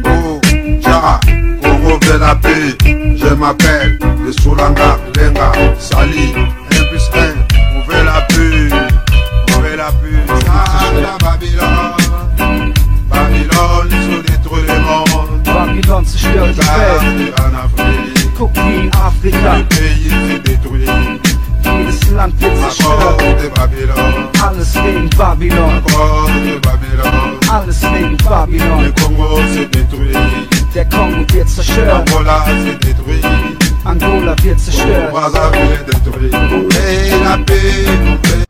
Oh, Tchara, Congo veut la paix. Je m'appelle le Soulanga, Lenga, Sali, 1 plus 1. On veut la paix, on veut la paix. Ah, la Babylone, Babylone, ils ont détruit le monde. Babylone zerstört die Welt. En Afrique, Guck wie in Afrika. le pays s'est détruit. Jedes Land wird À cause zerstört. de Babylone, Alles wegen Babylon. à cause de Babylone. Alles wegen Le Babylon. Congo s'est détruit. Der Kongo wird zerstört. Angola s'est détruit. Angola wird zerstört. Brazzaville est détruit. Et la paix.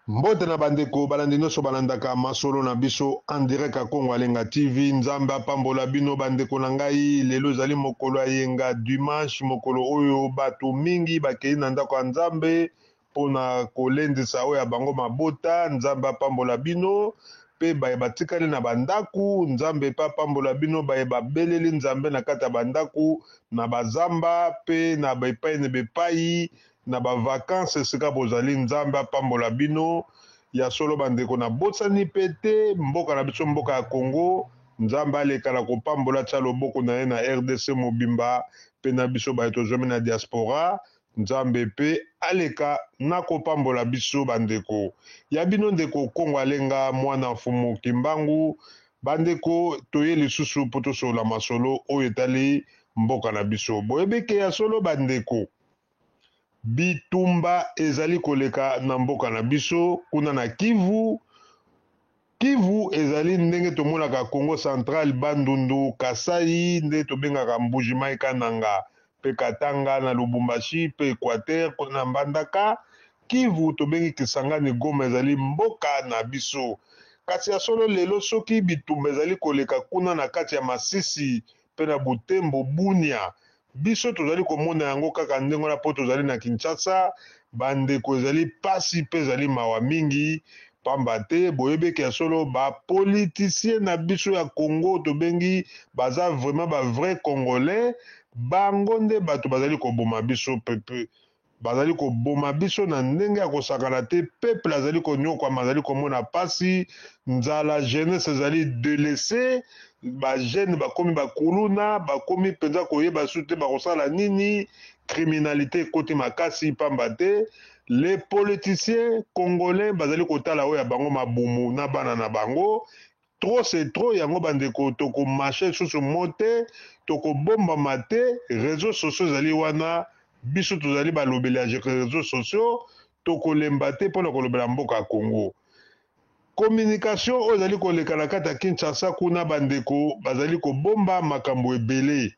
Mbote na bandeko balandi nyonso balandaka masolo na biso en direct à Congo Alenga TV. Nzambe apambola bino bandeko na ngai. Lelo ezali mokolo ayenga dimanche, mokolo oyo bato mingi bakei na ndako ya Nzambe pona kolendisa oyo ya bango mabota. Nzambe apambola bino pe baye batikali na bandaku. Nzambe pa apambola bino baye babeleli Nzambe na kati ya bandaku na bazamba pe na bepai ne bepai na ba vacances esika bozali. Nzambe apambola bino ya solo bandeko na botsani pete mboka na biso mboka ya Congo. Nzambe aleka na kopambola tia loboko na ye na RDC mobimba pe na biso baye tozwami na diaspora. Nzambe pe aleka na kopambola biso bandeko ya bino ndeko Congo Alenga mwana mfumu Kimbangu. Bandeko toye lisusu po tosola masolo oyo etali mboka na biso. Boyebeke ya solo bandeko bitumba ezali koleka na mboka na biso kuna na Kivu. Kivu ezali ndenge tomonaka Congo Central, Bandundu, Kasai, nde tobengaka Mbujimai, Kananga, pe Katanga na Lubumbashi, pe Equateur na Mbandaka. Kivu tobengi Kisangani, Goma ezali mboka na biso. Kasi ya solo lelo soki bitumba ezali koleka kuna na kati ya Masisi pe na Butembo, Bunia, biso tozali komona yango kaka ndenge wana po tozali na Kinshasa. Bandeko ezali pasi pe ezali mawa mingi pamba te boyebeke ya solo bapolitisien na biso ya Congo tobengi baza vraiment ba vrai congolais. Bango nde bato bazali koboma biso pepe, bazali koboma biso na ndenge ya kosakana te. Peuple azali konyokwama, azali komona pasi, nzala, jeunesse ezali délaissé. Ba jeune bakomi bakuluna, bakomi penza koyeba su te bakosala nini. Criminalité ekoti makasi pamba te les politiciens congolais bazali kotala oyo ya bango mabumu na bana na bango. Trop c'est trop, yango bandeko toko marché susu mote, toko bomba mate. Réseaux sociaux ezali wana, biso tozali balobeli ya réseaux sociaux, toko lemba te mpona kolobela mboka ya Congo. Communication oyo ezali koleka na kati ya Kinshasa kuna bandeko bazali kobomba makambo ebele.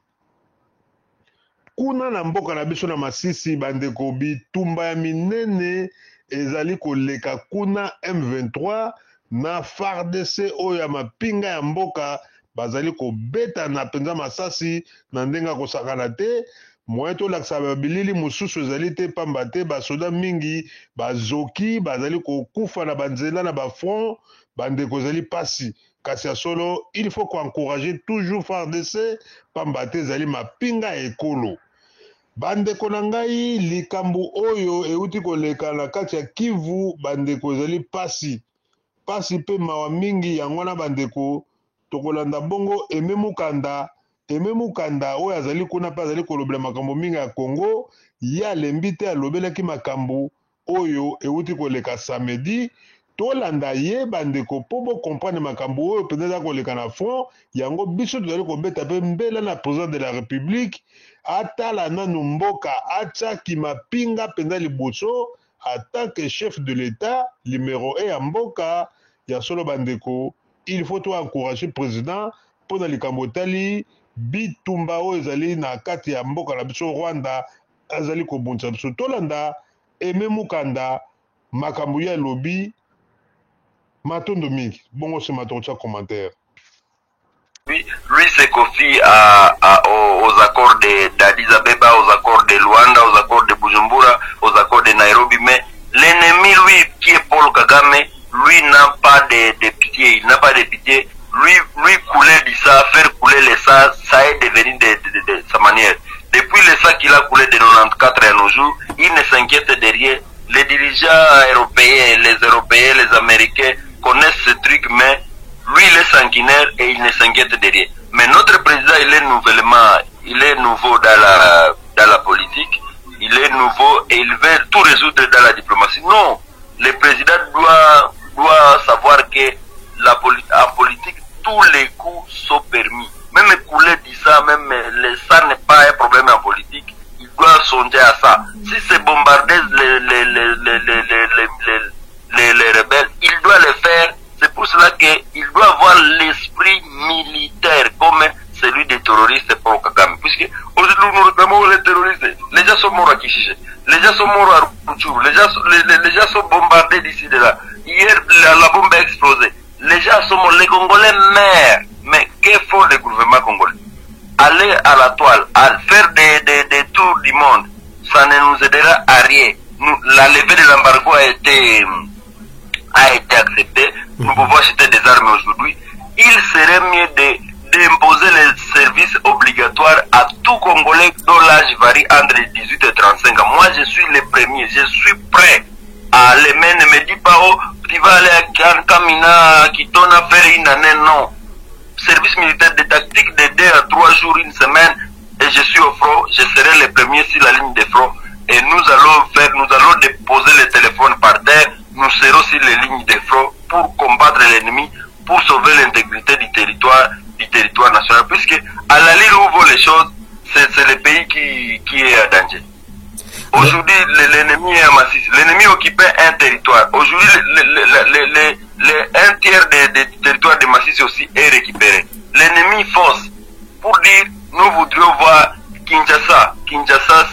Kuna na mboka na biso na Masisi bandeko bitumba ya minene ezali koleka kuna. M23 na FARDC oyo ya mapinga ya mboka bazali kobeta na penza masasi na ndenga kosakana te. Moyen tolakisa babilili mosusu ezali te pamba te basoda mingi bazoki bazali kokufa na banzela na bafront. Bandeko ezali pasi. Kasi ya solo il faut encourager toujours FARDC pamba te ezali mapinga ekolo. Bandeko na ngai likambo oyo euti koleka na kati ya Kivu bandeko ezali pasi. Pasi pe mawa mingi yango na bandeko tokolanda bongo Aimé Mukanda oyo azali kuna pe azali kolobela makambo mingi ya Congo. Ye alembi te alobelaki makambo oyo euti koleka samedi. Tolanda ye bandeko po bo comprendre makambo oyo penza za koleka na front. Yango biso tozali kobeta pe mbela na président de la République atala nanu mboka atchaki mapinga penza liboso en tant que chef de l'État numéro 1 ya mboka ya solo bandeko. Il faut to encourager président pona likambo tali bitumba oyo ezali na kati ya mboka na biso Rwanda azali kobundisa biso. Tolanda Aimé Mukanda makambo ya lobi matondo mingi bongo se matocha commentaire. Lui se confie aux accords d'Addis Abeba, aux accords de Luanda, aux accords de Bujumbura, aux accords de Nairobi, mais l'ennemi, lui, qui est Paul Kagame, lui n'a pas de pitié, il n'a pas de pitié. Lui couler du sang, faire couler le sang, ça est devenu de sa manière. Depuis le sang qu'il a coulé de 94 à nos jours, il ne s'inquiète de rien. Les dirigeants européens, les Américains connaissent ce truc, mais Lui, il est sanguinaire et il ne s'inquiète de rien. Mais notre président, il est nouveau dans la politique, il est nouveau et il veut tout résoudre dans la diplomatie. Non, le président doit savoir que en politique, tous les coups sont permis. Même couler dit ça, même ça n'est pas un problème en politique. Il doit songer à ça. Si c'est bombarder les rebelles, il doit le faire. C'est pour cela qu'il doit avoir l'esprit militaire comme celui des terroristes pour Kagame. Puisque aujourd'hui nous réclamons les terroristes. Les gens sont morts à Kishiché. Les gens sont morts à Rutshuru. Les gens sont bombardés d'ici de là. Hier, la bombe a explosé. Les gens sont morts. Les Congolais meurent. Mais que font les gouvernements congolais? Aller à la toile, à faire des tours du monde, ça ne nous aidera à rien. La levée de l'embargo a été acceptée. Nous pouvons acheter des armes aujourd'hui. Il serait mieux d'imposer les services obligatoires à tout Congolais dont l'âge varie entre 18 et 35 ans. Moi, je suis le premier. Je suis prêt à aller. Mais ne me dis pas, oh, tu vas aller à Kamina, Kitona, faire une année. Non. Service militaire de tactique de 2 à 3 jours, une semaine, et je suis au front. Je serai le premier sur la ligne de front. Et nous allons déposer le téléphone par terre. Nous serons sur les lignes de front pour combattre l'ennemi, pour sauver l'intégrité du territoire national. Puisque à la ligne où vont les choses, c'est le pays qui est à danger. Aujourd'hui, l'ennemi est à Massissi. L'ennemi occupait un territoire. Aujourd'hui, un tiers des territoires de Massissi aussi est récupéré. L'ennemi force. Pour dire, nous voudrions voir Kinshasa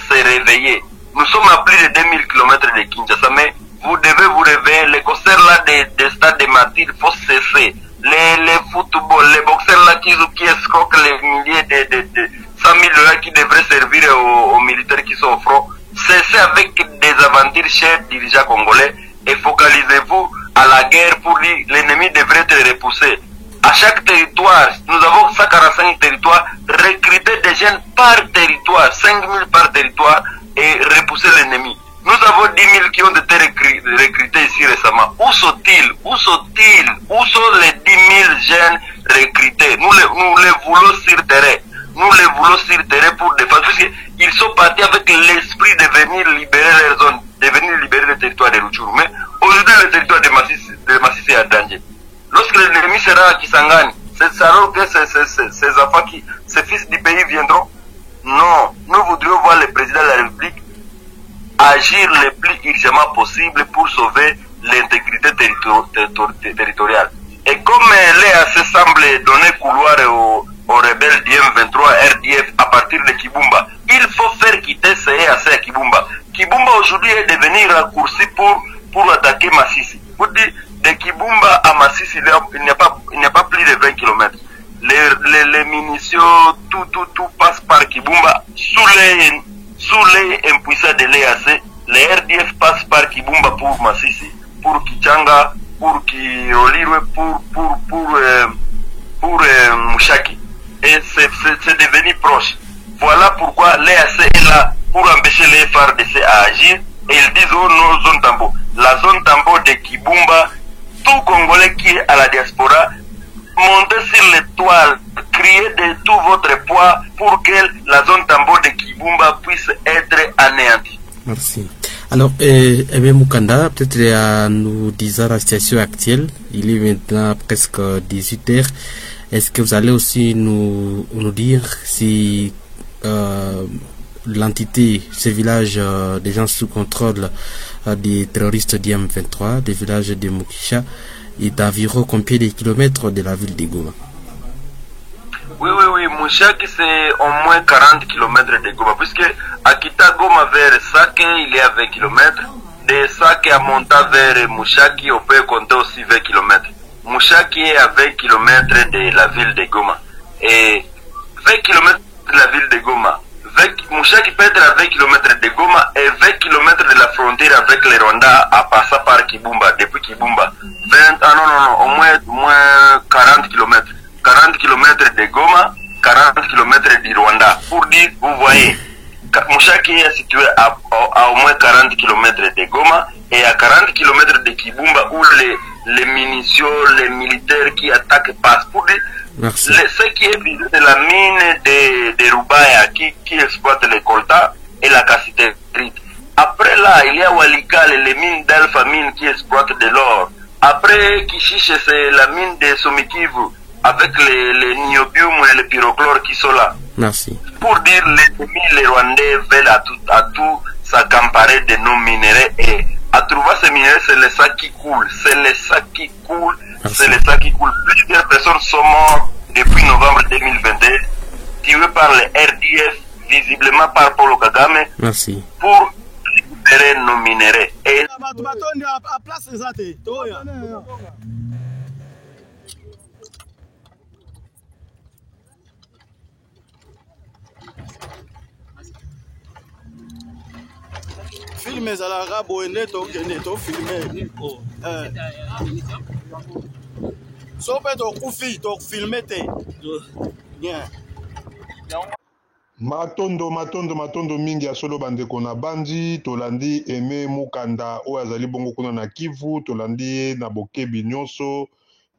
s'est réveillé. Nous sommes à plus de 2000 km de Kinshasa, mais vous devez vous réveiller. Les concerts là des stades de Matir, il faut cesser. Les football, les boxeurs là qui escroquent les milliers de 100 000 $ qui devraient servir aux militaires qui sont au front. Cessez avec des aventures chers dirigeants congolais et focalisez-vous à la guerre pour dire l'ennemi devrait être repoussé. À chaque territoire, nous avons 145 territoires, recruter des jeunes par territoire, 5 000 par territoire et repousser l'ennemi. Nous avons 10 000 qui ont été recrutés ici récemment. Où sont-ils? Où sont les 10 000 jeunes recrutés? Nous les voulons sur terrain. Nous les voulons sur terrain pour défendre. Puisqu'ils sont partis avec l'esprit de venir libérer leur zone, de venir libérer le territoire de Rutshuru. Mais aujourd'hui, le territoire de Massissi est en danger. Lorsque l'ennemi sera à Kisangani, c'est alors que ces enfants, ces fils du pays viendront? Non. Nous voudrions voir le président de la République agir le plus urgemment possible pour sauver l'intégrité territoriale. Et comme l'EAC semble donner couloir aux rebelles du M23, RDF à partir de Kibumba, il faut faire quitter ce EAC à Kibumba. Kibumba aujourd'hui est devenu raccourci pour attaquer Massissi. Vous dites, de Kibumba à Massissi, il n'y a pas plus de 20 km. Les munitions, tout passe par Kibumba sous les impuissants de l'EAC. Les RDF passent par Kibumba pour Massissi, pour Kichanga, pour Kirolirwe, pour Mushaki. Et c'est devenu proche. Voilà pourquoi l'EAC est là pour empêcher les FARDC à agir. Et ils disent, oh non, zone tambo. La zone tambo de Kibumba, tout Congolais qui est à la diaspora, montez sur l'étoile, criez de tout votre poids pour que la zone tambo de Kibumba puisse être anéantie. Merci. Alors, Mukanda, peut-être à nous disant la situation actuelle, il est maintenant presque 18h. Est-ce que vous allez aussi nous dire si l'entité, ce village des gens sous contrôle des terroristes d'IM23, des villages de Mukisha, est d'environ combien de kilomètres de la ville de Goma? Oui, Mouchaki c'est au moins 40 km de Goma, puisque à quitter Goma vers Sake, il y a 20 km. De Sake à monter vers Mouchaki, on peut compter aussi 20 km. Mouchaki est à 20 km de la ville de Goma. Et 20 km de la ville de Goma. Mouchaki peut être à 20 km de Goma et 20 km de la frontière avec le Rwanda à passer par Kibumba, depuis Kibumba. Au moins 40 km. 40 km de Goma, 40 km du Rwanda. Pour dire, vous voyez, Mouchaki est situé à au moins 40 km de Goma et à 40 km de Kibumba où les munitions, les militaires qui attaquent partout. Merci. Ce qui est visé de la mine de Rubaya qui exploite les coltas et la cassiterite. Après là, il y a Walikale, les mines d'Alpha Mine qui exploitent de l'or. Après Kishiche, c'est la mine de Somikivu avec les niobium et les pyrochlore qui sont là. Merci. Pour dire les Rwandais veulent à tout s'accaparer de nos minéraux et à trouver ces minéraux, c'est le sac qui coule. C'est le sac qui coule. C'est le sac qui coule. Plusieurs personnes sont mortes depuis novembre 2022, tuées par le RDF, visiblement par Paulo Kagame. Merci. Pour récupérer nos minéraux. Et film ezalaka boye nde tokende tofilme so mpe tokufi tofilme te matondo mingi ya solo bandeko na bandi tolandi Aimé Mukanda oyo azali bongo kuna na Kivu, tolandi ye na bokebi nyonso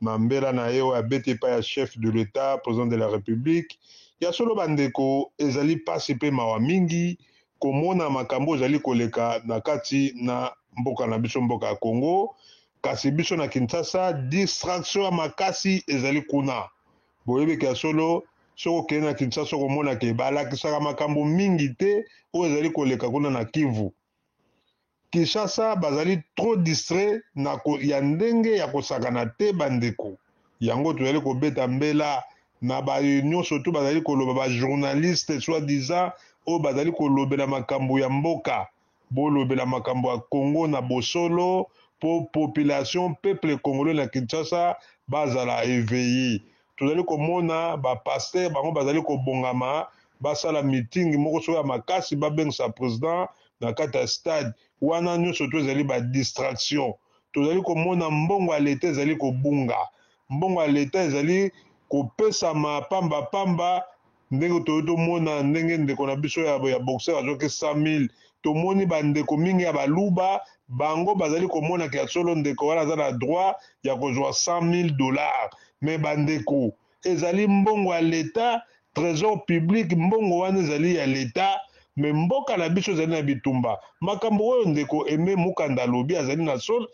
na mbela na ye oyo abeti epai ya chef de l'État, président de la République. Ya solo bandeko ezali pasi mpe mawa mingi komona makambo ezali koleka na kati na mboka na biso, mboka ya Congo, kasi biso na Kinshasa distraction ya makasi ezali kuna. Boyebeke ya solo soko okende na Kinshasa komona ke balakisaka makambo mingi te oyo ezali koleka kuna na Kivu. Kinshasa bazali trop distrait na ya ndenge ya kosakana te bandeko. Yango tozali kobeta mbela na ba nyonso tu bazali koloba ba journaliste soi-disant oyo bazali kolobela makambo ya mboka, bolobela makambo ya Congo na bosolo po population peuple congolais na Kinshasa bazala éveillé. Tozali komona ba pasteur bango bazali kobongama basala meeting moko so ya makasi babengisa président na kati ya stade wana nyonso to ezali ba distraction. Tozali komona mbongo ya leta ezali kobunga, mbongo ya leta ezali kopesama pamba ndenge tomona ndenge ndeko na biso ya boxer azoki 100 000. Tomoni bandeko mingi ya baluba bango bazali komona ke ya solo ndeko wana aza na droit ya kozwa $100,000. Me bandeko ezali mbongo ya leta, trésor public, mbongo wana ezali ya leta, me mboka na biso ezali na bitumba. Makambo oyo ndeko Aimé Mukanda lobi azali na sol,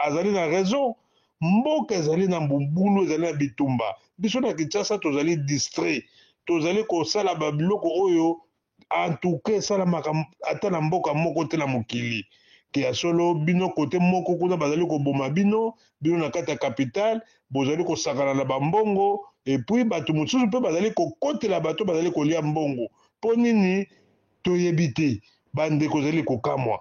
azali na raison. Mboka ezali na mbulu, ezali na bitumba. Biso na Kinshasa tozali distrait, tozali kosala babiloko oyo antuke esalamaka ata na mboka moko te na mokili. Ke ya solo bino kote moko kuna bazali koboma bino na kati ya capitale, bozali kosakana na bambongo, epuis bato mosusu mpe bazali kokotela bato bazali kolia mbongo. Po nini toyebi te, bandeko ezali kokamwa.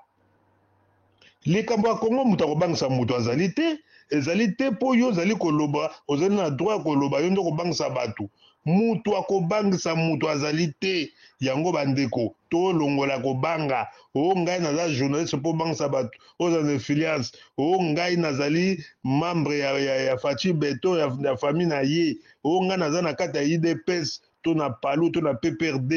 Likambo ya Kongo mutu akobangisa mutu azali te, ezali te po yo ozali koloba, ozali na droit koloba yo ndo kobangisa bato. Mutu akobangisa mutu azali te, yango bandeko to longola kobanga. O ngai naza journaliste po bangisa bato, oza na affiliance, o ngai nazali membre ya Fachi Beto ya famille na ye, o ngai naza na kati ya IDPS to na Palu to na PPRD.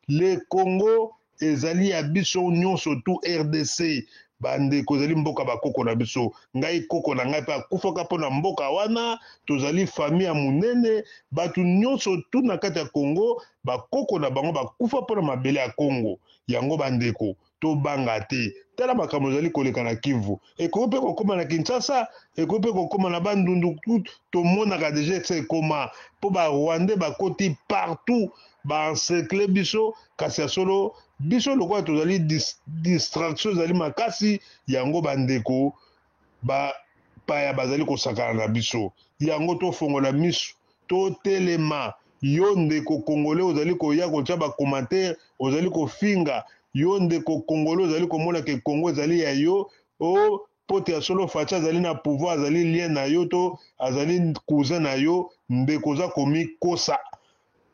Le Congo ezali ya biso nyonso tu RDC. Bandeko ezali mboka bakoko na biso, ngai koko na ngai pe akufaka mpo na mboka wana, tozali famille ya munene, bato nyonso tu na kati ya Congo bakoko na bango bakufa mpo na mabele ya Congo. Yango bandeko tobanga te, tala makambo ezali koleka na Kivu, ekoki mpe kokoma na Kinshasa, ekoki mpe kokoma na Bandundu, tomonaka deja ese ekoma mpo ba Rwandais bakoti partout baencercle biso, kasi ya solo biso lokola tozali distraction ezali makasi. Yango bandeko bapaya bazali kosakana na biso, yango tofongola miso totelema. Yo ndeko Congolais ozali koya kotia bacommentaire, ozali kofinga. Yo ndeko Congolais ozali komona ke Congo ezali ya yo, o pote ya solo Fachi azali na pouvoir, azali lien na yo to azali cousin na yo, ndeko oza komi kosa.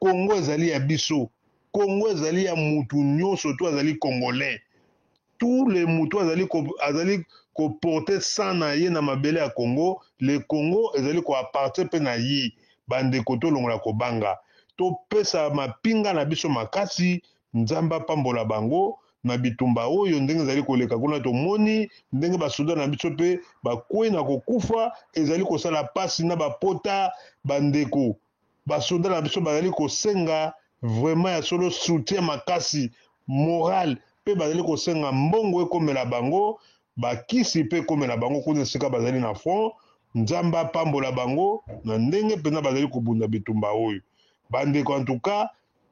Congo ezali ya biso, Congo ezali ya mutu nyonso to azali Congolais. Tous les mutu azali ko porter sang na ye na mabele ya Congo. Le Congo ezali ko appartenir pe na ye. Bandeko to longola kobanga, to pesa mapinga na biso makasi. Nzamba pambola bango, na bitumba oyo ndenge ezali koleka kuna tomoni ndenge basoda na biso mpe bakwei na kokufa ezali kosala pasi na bapota bandeko basoda na biso bazali kosenga vraiment ya solo soutien makasi moral mpe bazali kosenga mbongo ekomela bango bakisi mpe ekomela bango kuna esika bazali na front nzambe apambola bango na ndenge mpena bazali kobunda bitumba oyo bandeko en tout cas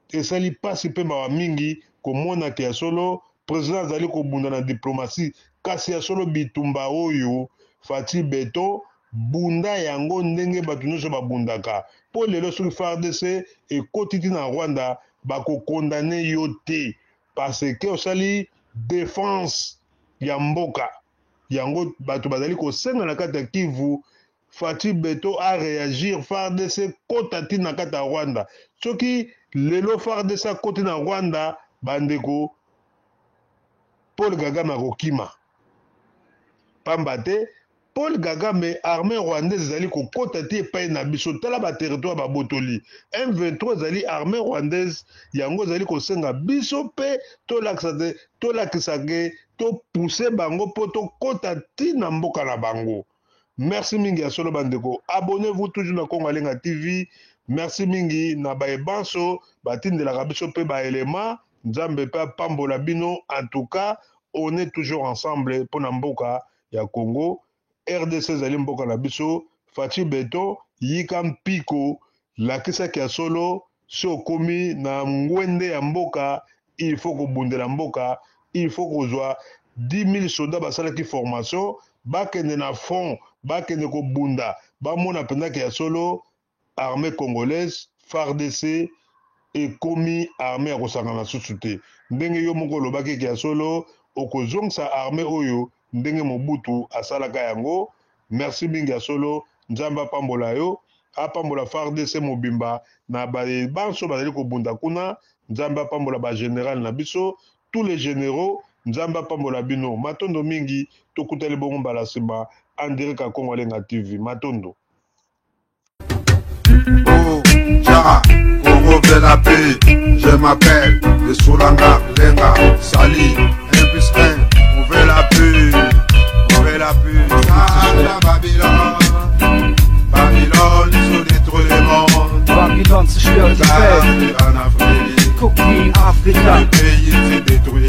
esali pasi mpe mawa mingi komona ke ya solo président azali kobunda na diplomatie kasi ya solo bitumba oyo Fati Beto bunda yango ndenge bato nyonso babundaka mpo lelo soki FARDC ekotiti na Rwanda bakokondane yo te parce que osali défense ya mboka yango bato bazali kosenga na kati ya Kivu Fati Beto a réagir FARDC kota ti na kati ya Rwanda soki lelo FARDC akoti na Rwanda bandeko Paul Kagame akokima pamba te Paul Kagame armée rwandaise ezali kokota ti epai na biso tala baterritoire babotoli M23 ezali armée rwandaise yango ezali kosenga biso mpe tolakisa ke topuse bango mpo tokota ti na mboka na bango. Merci mingi ya solo bandeko, abonnez-vous toujours na Congo Alenga TV. Merci mingi na baebanso batindelaka biso mpe baelema nzambe mpe apambola bino. En tout cas on est toujours ensemble mpo na mboka ya Congo. RDC ezali mboka na biso. Fati Beto yika mpiko lakisaki ya solo so komi na ngwende ya mboka il faut kobundela mboka il faut kozwa 10 000 soldats basalaki formation bakende na front bakende kobunda bamona pendaki ya solo armée congolaise FARDC ekomi armée ya kosangana susu te ndenge yo moko olobaki ya solo okozongisa armée oyo ndenge Mobutu asalaka yango. Merci mingi ya solo nzamba apambola yo apambola FARDC mobimba na banso bazali kobunda kuna nzamba apambola ba général na biso tous les généraux nzamba apambola bino matondo mingi tokuteli bongo mbala nsima en direct à Congo Alenga TV matondo. Oh, Tchara, Congo de la paix, je m'appelle le Soulanga Lenga Sali 1+1, ouvrez la paix, Sala Babylone, Babylone, ils ont détruit le monde, Babylone zerstört die Welt, en Afrique, guck wie in Afrika, le pays s'est détruit,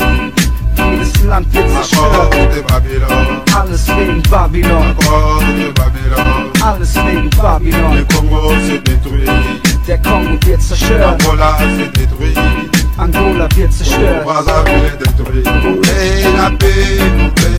jedes Land wird encore zerstört, de Babylone, alles wegen Babylon, encore de Babylone, alles wegen Babylon, le Congo s'est détruit, der Kongo wird zerstört, Angola s'est détruit, Angola wird zerstört. Brazzaville est détruit, et la paix,